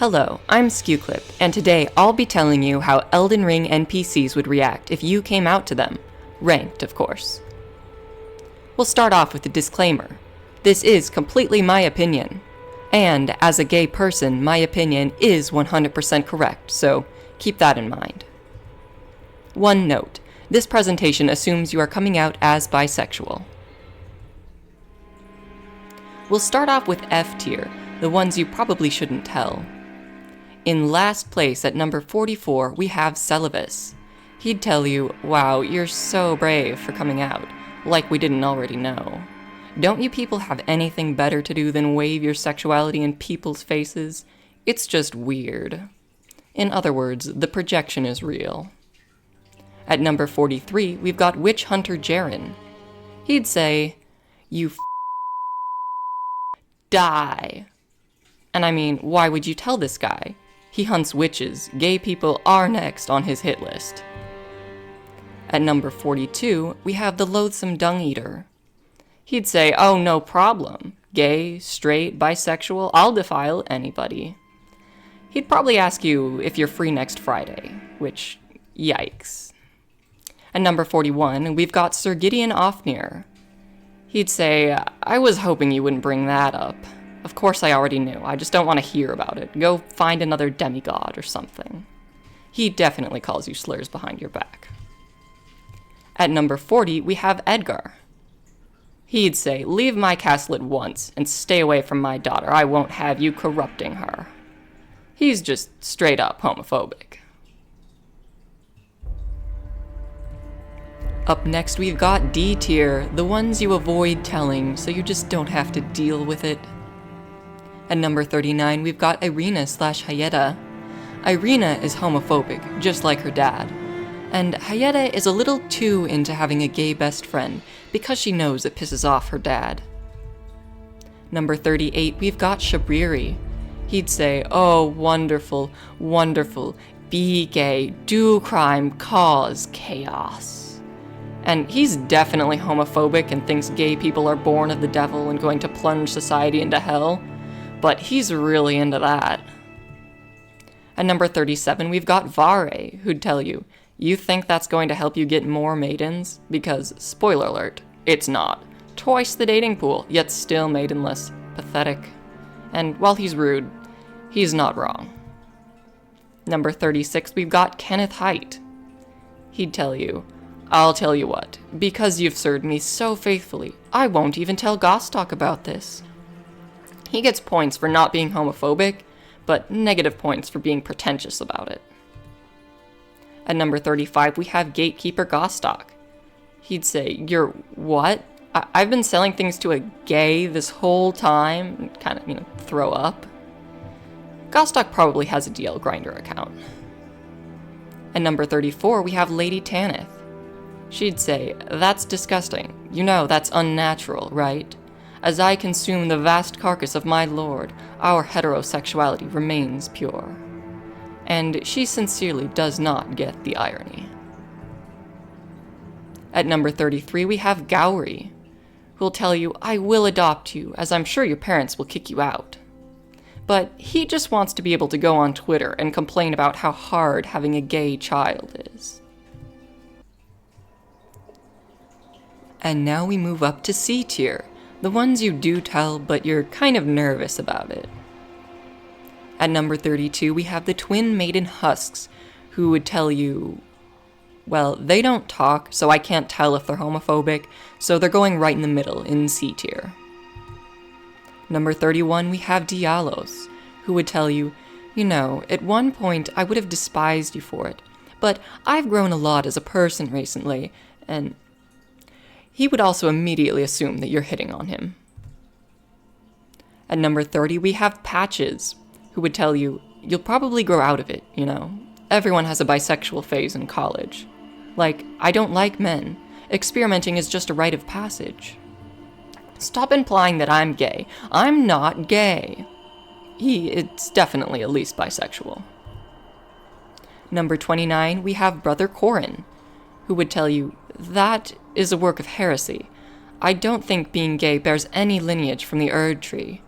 Hello, I'm SkewClip, and today I'll be telling you how Elden Ring NPCs would react if you came out to them. Ranked, of course. We'll start off with a disclaimer. This is completely my opinion. And as a gay person, my opinion is 100% correct, so keep that in mind. One note, this presentation assumes you are coming out as bisexual. We'll start off with F tier, the ones you probably shouldn't tell. In last place at number 44, we have Celivis. He'd tell you, wow, you're so brave for coming out, like we didn't already know. Don't you people have anything better to do than wave your sexuality in people's faces? It's just weird. In other words, the projection is real. At number 43, we've got Witch Hunter Jaren. He'd say, you die. And I mean, why would you tell this guy? He hunts witches. Gay people are next on his hit list. At number 42, we have the Loathsome Dung Eater. He'd say, oh, no problem. Gay, straight, bisexual, I'll defile anybody. He'd probably ask you if you're free next Friday, which, yikes. At number 41, we've got Sir Gideon Ofnir. He'd say, I was hoping you wouldn't bring that up. Of course I already knew, I just don't want to hear about it. Go find another demigod or something. He definitely calls you slurs behind your back. At number 40, we have Edgar. He'd say, leave my castle at once and stay away from my daughter. I won't have you corrupting her. He's just straight up homophobic. Up next, we've got D tier, the ones you avoid telling so you just don't have to deal with it. At number 39, we've got Irina/Hayeta. Irina is homophobic, just like her dad. And Hayeta is a little too into having a gay best friend because she knows it pisses off her dad. Number 38, we've got Shabriri. He'd say, oh, wonderful, wonderful, be gay, do crime, cause chaos. And he's definitely homophobic and thinks gay people are born of the devil and going to plunge society into hell. But he's really into that. At number 37, we've got Vare, who'd tell you, you think that's going to help you get more maidens? Because, spoiler alert, it's not. Twice the dating pool, yet still maidenless. Pathetic. And while he's rude, he's not wrong. Number 36, we've got Kenneth Haidt. He'd tell you, I'll tell you what, because you've served me so faithfully, I won't even tell Gostock about this. He gets points for not being homophobic, but negative points for being pretentious about it. At number 35, we have Gatekeeper Gostock. He'd say, you're what? I've been selling things to a gay this whole time, and kind of, throw up. Gostock probably has a DL Grindr account. At number 34, we have Lady Tanith. She'd say, that's disgusting. You know that's unnatural, right? As I consume the vast carcass of my lord, our heterosexuality remains pure. And she sincerely does not get the irony. At number 33, we have Gowry, who'll tell you, I will adopt you, as I'm sure your parents will kick you out. But he just wants to be able to go on Twitter and complain about how hard having a gay child is. And now we move up to C tier, the ones you do tell, but you're kind of nervous about it. At number 32, we have the Twin Maiden Husks, who would tell you, well, they don't talk, so I can't tell if they're homophobic, so they're going right in the middle, in C tier. Number 31, we have Dialos, who would tell you, at one point I would have despised you for it, but I've grown a lot as a person recently, and he would also immediately assume that you're hitting on him. At number 30, we have Patches, who would tell you, you'll probably grow out of it, Everyone has a bisexual phase in college. Like, I don't like men. Experimenting is just a rite of passage. Stop implying that I'm gay. I'm not gay. It's definitely at least bisexual. Number 29, we have Brother Corin, who would tell you, that is a work of heresy. I don't think being gay bears any lineage from the Erd tree.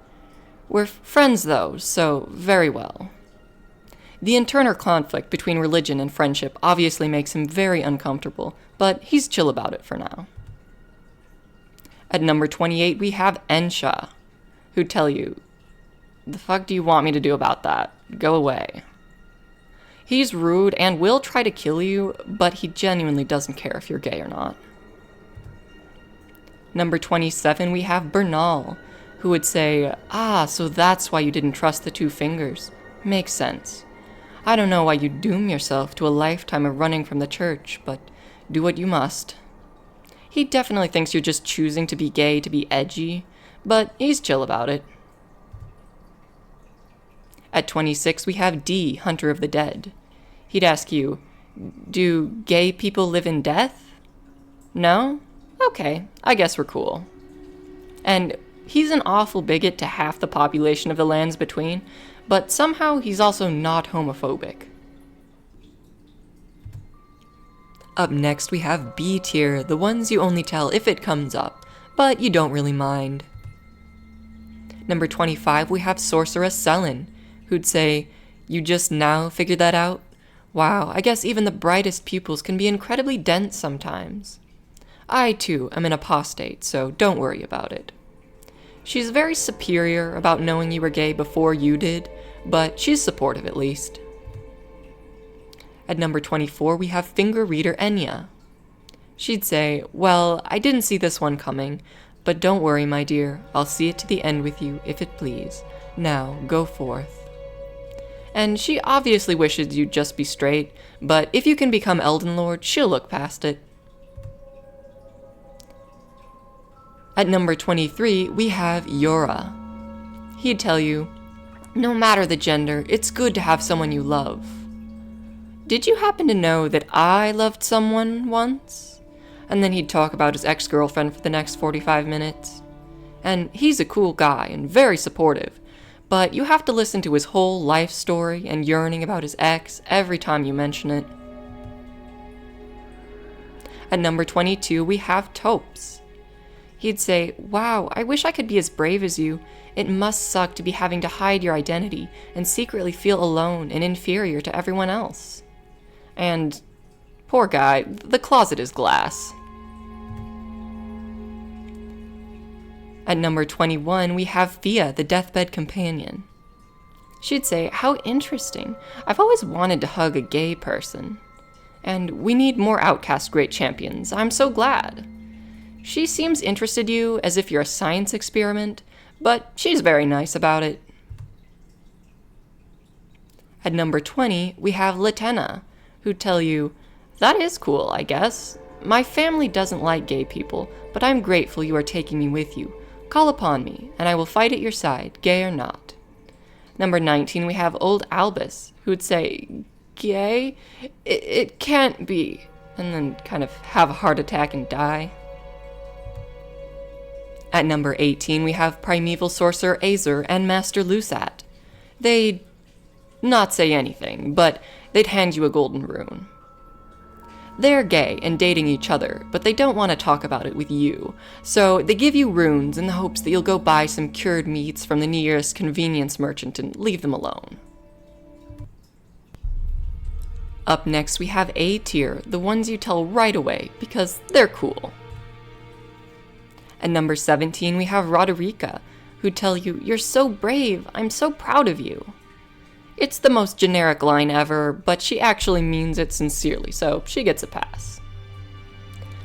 We're friends, though, so very well. The internal conflict between religion and friendship obviously makes him very uncomfortable, but he's chill about it for now. At number 28, we have Ensha, who'd tell you, "The fuck do you want me to do about that? Go away." He's rude and will try to kill you, but he genuinely doesn't care if you're gay or not. Number 27, we have Bernal, who would say, so that's why you didn't trust the two fingers. Makes sense. I don't know why you doom yourself to a lifetime of running from the church, but do what you must. He definitely thinks you're just choosing to be gay to be edgy, but he's chill about it. At 26, we have D, Hunter of the Dead. He'd ask you, "Do gay people live in death? No? Okay, I guess we're cool." And he's an awful bigot to half the population of the lands between, but somehow he's also not homophobic. Up next we have B tier, the ones you only tell if it comes up, but you don't really mind. Number 25, we have Sorceress Selin, who'd say, "You just now figured that out? Wow, I guess even the brightest pupils can be incredibly dense sometimes. I, too, am an apostate, so don't worry about it." She's very superior about knowing you were gay before you did, but she's supportive at least. At number 24, we have Finger Reader Enya. She'd say, "Well, I didn't see this one coming, but don't worry, my dear, I'll see it to the end with you, if it please. Now, go forth." And she obviously wishes you'd just be straight, but if you can become Elden Lord, she'll look past it. At number 23, we have Yora. He'd tell you, "No matter the gender, it's good to have someone you love. Did you happen to know that I loved someone once?" And then he'd talk about his ex-girlfriend for the next 45 minutes. And he's a cool guy and very supportive, but you have to listen to his whole life story and yearning about his ex every time you mention it. At number 22, we have Topes. He'd say, "Wow, I wish I could be as brave as you. It must suck to be having to hide your identity and secretly feel alone and inferior to everyone else." And, poor guy, the closet is glass. At number 21, we have Fia, the deathbed companion. She'd say, "How interesting. I've always wanted to hug a gay person. And we need more Outcast great champions. I'm so glad." She seems interested in you as if you're a science experiment, but she's very nice about it. At number 20, we have Latenna, who'd tell you, "That is cool, I guess. My family doesn't like gay people, but I'm grateful you are taking me with you. Call upon me, and I will fight at your side, gay or not." Number 19, we have Old Albus, who'd say, "Gay? It can't be," and then kind of have a heart attack and die. At number 18, we have Primeval Sorcerer Azer and Master Lusat. They'd not say anything, but they'd hand you a golden rune. They're gay and dating each other, but they don't want to talk about it with you, so they give you runes in the hopes that you'll go buy some cured meats from the nearest convenience merchant and leave them alone. Up next, we have A tier, the ones you tell right away, because they're cool. At number 17, we have Roderica, who tell you, "You're so brave, I'm so proud of you." It's the most generic line ever, but she actually means it sincerely, so she gets a pass.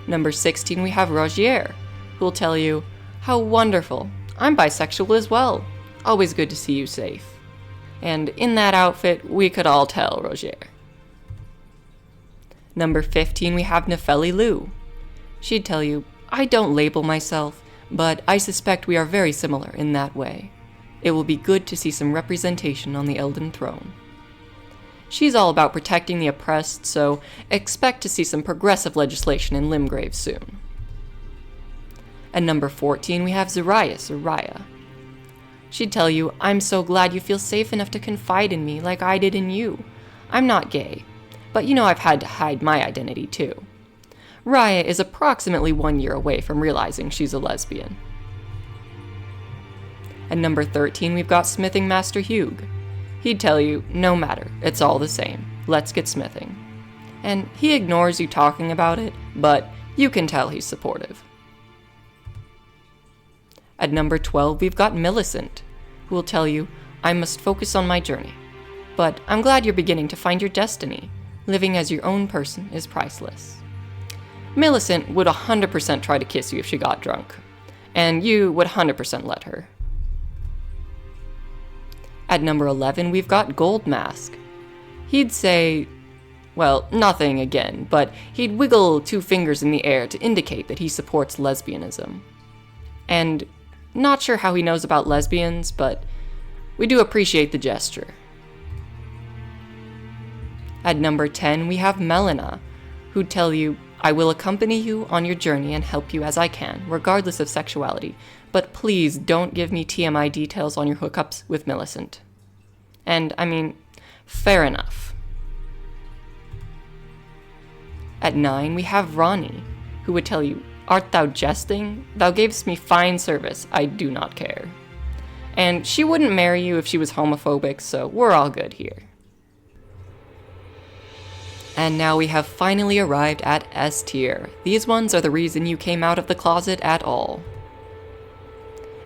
Number 16, we have Rogier, who will tell you, "How wonderful, I'm bisexual as well. Always good to see you safe." And in that outfit, we could all tell Rogier. Number 15, we have Nefeli Lu. She'd tell you, "I don't label myself, but I suspect we are very similar in that way. It will be good to see some representation on the Elden throne." She's all about protecting the oppressed, so expect to see some progressive legislation in Limgrave soon. At number 14, we have Zarias, or Raya. She'd tell you, "I'm so glad you feel safe enough to confide in me like I did in you. I'm not gay, but you know I've had to hide my identity too." Raya is approximately 1 year away from realizing she's a lesbian. At number 13, we've got Smithing Master Hugh. He'd tell you, no matter, it's all the same, let's get smithing. And he ignores you talking about it, but you can tell he's supportive. At number 12, we've got Millicent, who will tell you, I must focus on my journey. But I'm glad you're beginning to find your destiny. Living as your own person is priceless. Millicent would 100% try to kiss you if she got drunk, and you would 100% let her. At number 11, we've got Gold Mask. He'd say, well, nothing again, but he'd wiggle 2 fingers in the air to indicate that he supports lesbianism. And not sure how he knows about lesbians, but we do appreciate the gesture. At number 10, we have Melina, who'd tell you, I will accompany you on your journey and help you as I can, regardless of sexuality, but please don't give me TMI details on your hookups with Millicent. And, I mean, fair enough. At 9, we have Ronnie, who would tell you, Art thou jesting? Thou gavest me fine service, I do not care. And she wouldn't marry you if she was homophobic, so we're all good here. And now we have finally arrived at S tier. These ones are the reason you came out of the closet at all.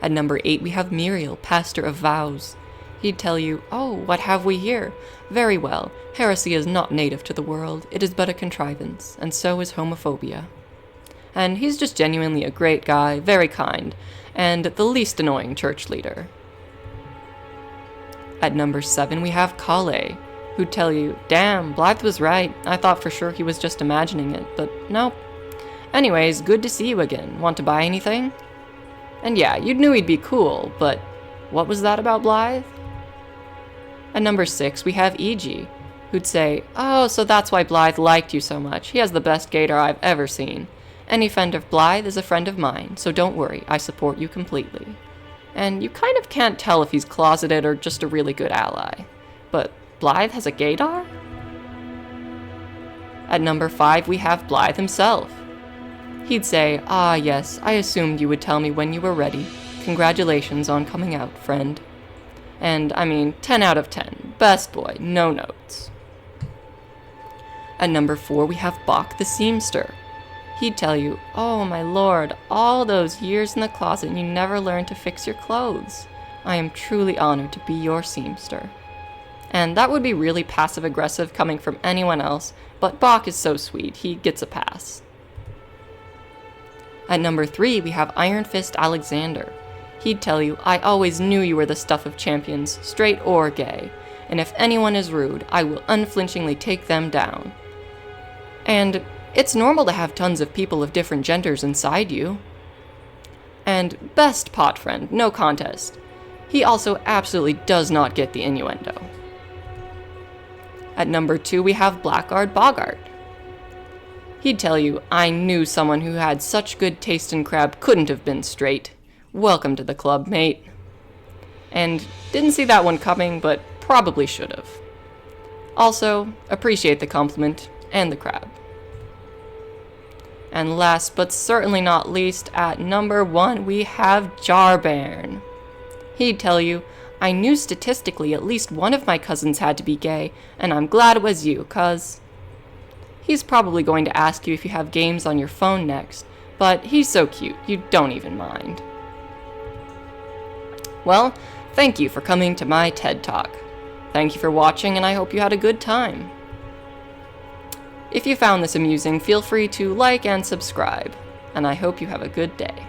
At number 8, we have Muriel, Pastor of Vows. He'd tell you, oh, what have we here? Very well, heresy is not native to the world, it is but a contrivance, and so is homophobia. And he's just genuinely a great guy, very kind, and the least annoying church leader. At number 7, we have Kale, who'd tell you, damn, Blythe was right, I thought for sure he was just imagining it, but nope. Anyways, good to see you again, want to buy anything? And yeah, you knew he'd be cool, but what was that about Blythe? At number 6, we have E.G., who'd say, oh, so that's why Blythe liked you so much, he has the best gator I've ever seen. Any friend of Blythe is a friend of mine, so don't worry, I support you completely. And you kind of can't tell if he's closeted or just a really good ally. But Blythe has a gaydar? At number 5, we have Blythe himself. He'd say, ah yes, I assumed you would tell me when you were ready. Congratulations on coming out, friend. And, I mean, 10 out of 10. Best boy, no notes. At number 4, we have Bach the Seamster. He'd tell you, oh my lord, all those years in the closet and you never learned to fix your clothes. I am truly honored to be your seamster. And that would be really passive-aggressive coming from anyone else, but Bach is so sweet, he gets a pass. At number 3, we have Iron Fist Alexander. He'd tell you, I always knew you were the stuff of champions, straight or gay, and if anyone is rude, I will unflinchingly take them down. And it's normal to have tons of people of different genders inside you. And best pot friend, no contest. He also absolutely does not get the innuendo. At number 2, we have Blackguard Bogart. He'd tell you, I knew someone who had such good taste in crab couldn't have been straight. Welcome to the club, mate. And didn't see that one coming, but probably should have. Also, appreciate the compliment and the crab. And last but certainly not least, at number 1, we have Jarbairn. He'd tell you, I knew statistically at least one of my cousins had to be gay, and I'm glad it was you, cuz... He's probably going to ask you if you have games on your phone next, but he's so cute, you don't even mind. Well, thank you for coming to my TED Talk. Thank you for watching, and I hope you had a good time. If you found this amusing, feel free to like and subscribe, and I hope you have a good day.